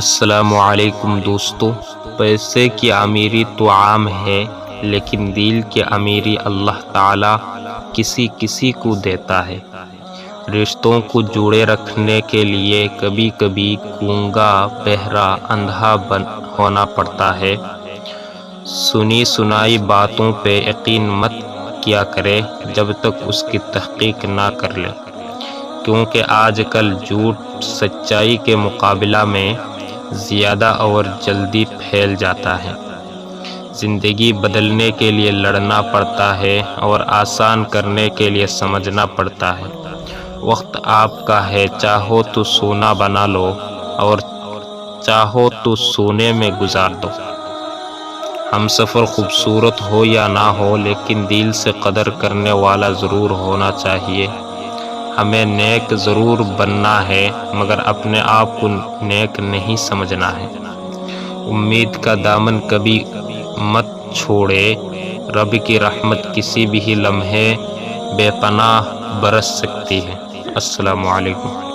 السلام علیکم دوستو، پیسے کی امیری تو عام ہے، لیکن دل کی امیری اللہ تعالی کسی کسی کو دیتا ہے۔ رشتوں کو جوڑے رکھنے کے لیے کبھی کبھی گونگا، بہرا، اندھا ہونا پڑتا ہے۔ سنی سنائی باتوں پہ یقین مت کیا کرے جب تک اس کی تحقیق نہ کر لے، کیونکہ آج کل جھوٹ سچائی کے مقابلہ میں زیادہ اور جلدی پھیل جاتا ہے۔ زندگی بدلنے کے لیے لڑنا پڑتا ہے اور آسان کرنے کے لیے سمجھنا پڑتا ہے۔ وقت آپ کا ہے، چاہو تو سونا بنا لو اور چاہو تو سونے میں گزار دو۔ ہم سفر خوبصورت ہو یا نہ ہو، لیکن دل سے قدر کرنے والا ضرور ہونا چاہیے۔ ہمیں نیک ضرور بننا ہے، مگر اپنے آپ کو نیک نہیں سمجھنا ہے۔ امید کا دامن کبھی مت چھوڑے، رب کی رحمت کسی بھی لمحے بے پناہ برس سکتی ہے۔ السلام علیکم۔